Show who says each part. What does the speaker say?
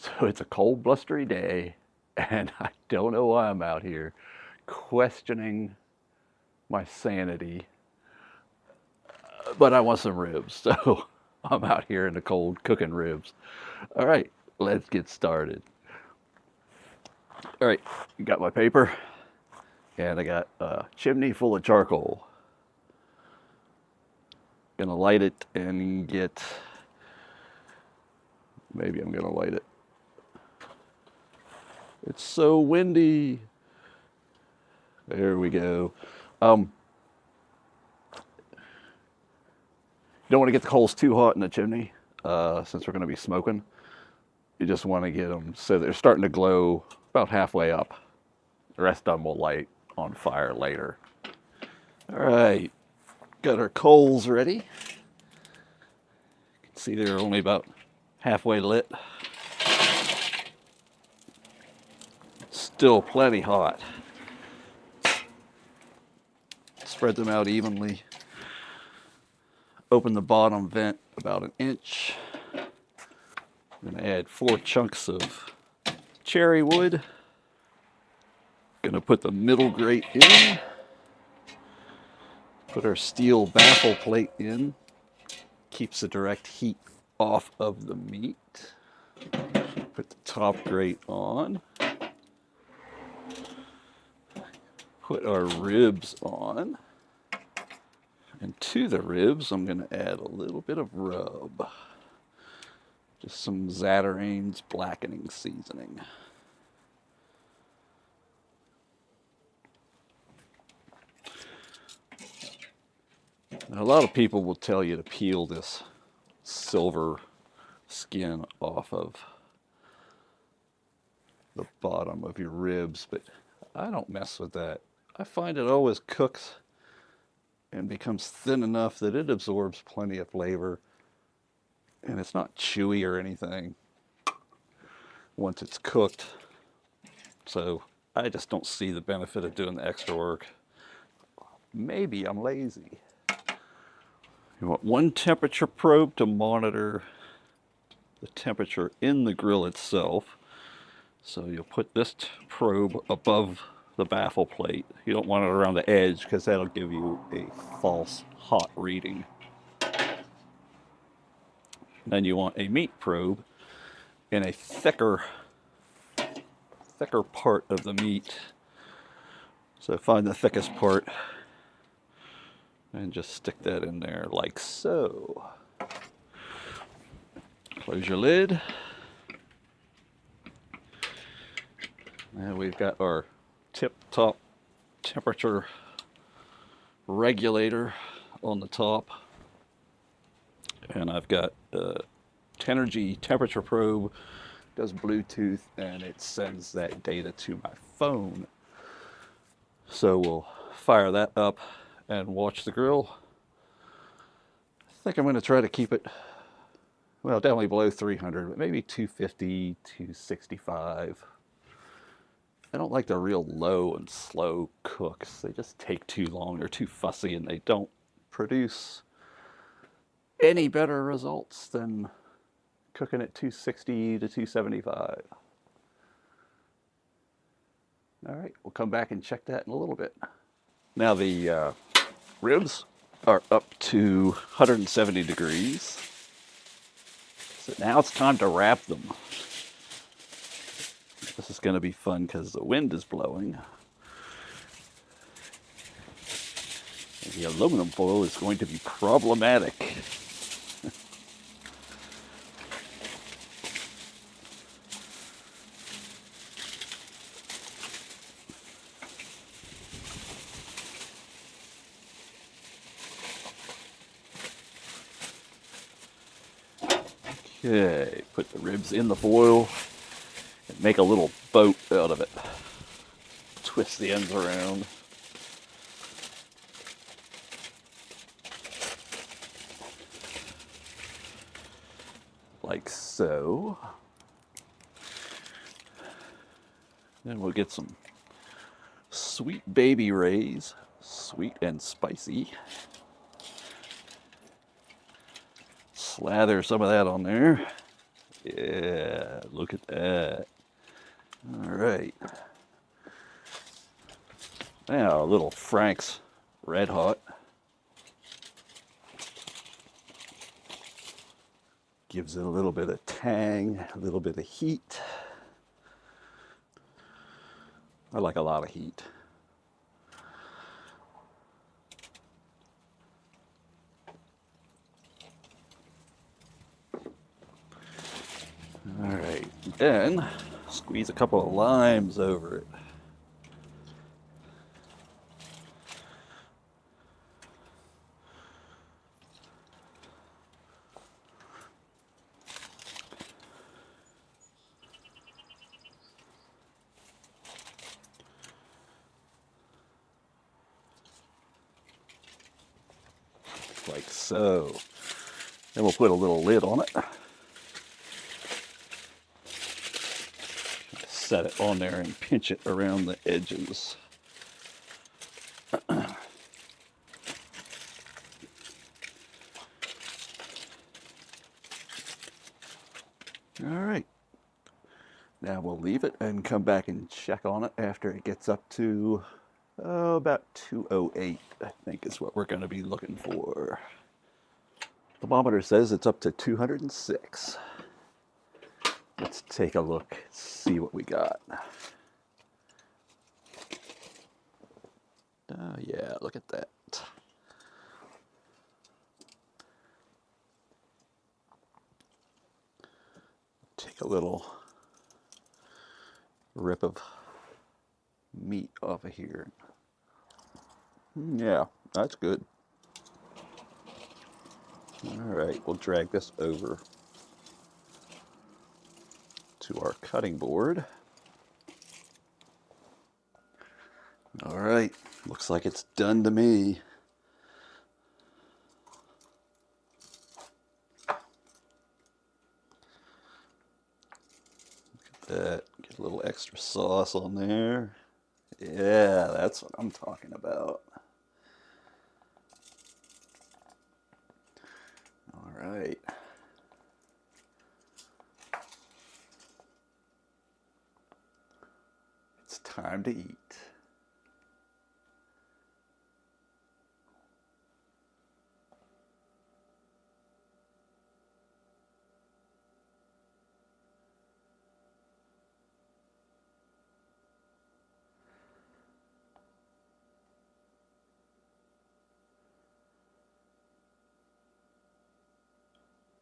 Speaker 1: So it's a cold, blustery day, and I don't know why I'm out here questioning my sanity, but I want some ribs, so I'm out here in the cold cooking ribs. All right, let's get started. All right, got my paper, and I got a chimney full of charcoal. Gonna light it and get. Maybe I'm gonna light it. It's so windy. There we go. Um, you don't want to get the coals too hot in the chimney, since we're going to be smoking. You just want to get them so they're starting to glow about halfway up. The rest of them will light on fire later. All right, got our coals ready. You can see they're only about halfway lit. Still plenty hot. Spread them out evenly. Open the bottom vent about an inch. I'm gonna add 4 chunks of cherry wood. Gonna put the middle grate in. Put our steel baffle plate in. Keeps the direct heat off of the meat. Put the top grate on. Put our ribs on. And to the ribs, I'm going to add a little bit of rub. Just some Zatarain's blackening seasoning. Now, a lot of people will tell you to peel this silver skin off of the bottom of your ribs, but I don't mess with that. I find it always cooks and becomes thin enough that it absorbs plenty of flavor, and it's not chewy or anything once it's cooked. So I just don't see the benefit of doing the extra work. Maybe I'm lazy. You want one temperature probe to monitor the temperature in the grill itself. So you'll put this probe above the baffle plate. You don't want it around the edge because that'll give you a false hot reading. Then you want a meat probe in a thicker part of the meat. So find the thickest part and just stick that in there like so. Close your lid. And we've got our tip-top temperature regulator on the top. And I've got a Tenergy temperature probe, does Bluetooth, and it sends that data to my phone. So we'll fire that up and watch the grill. I think I'm going to try to keep it, well, definitely below 300, but maybe 250, 265. I don't like the real low and slow cooks. They just take too long. They're too fussy, and they don't produce any better results than cooking at 260 to 275. All right, we'll come back and check that in a little bit. Now the ribs are up to 170 degrees. So now it's time to wrap them. This is going to be fun because the wind is blowing. And the aluminum foil is going to be problematic. Okay, put the ribs in the foil and make a little boat out of it. Twist the ends around. Like so. Then we'll get some Sweet Baby Ray's, sweet and spicy. Slather some of that on there. Yeah, look at that. All right. Now a little Frank's Red Hot. Gives it a little bit of tang, a little bit of heat. I like a lot of heat. All right, then squeeze a couple of limes over it. Like so. Then we'll put a little lid on it. Set it on there and pinch it around the edges. All right. Now we'll leave it and come back and check on it after it gets up to about 208, I think is what we're going to be looking for. Thermometer says it's up to 206. Let's take a look, see what we got. Oh yeah, look at that. Take a little rip of meat off of here. Yeah, that's good. All right, we'll drag this over to our cutting board. All right, looks like it's done to me. Look at that, get a little extra sauce on there. Yeah, that's what I'm talking about. All right. It's time to eat.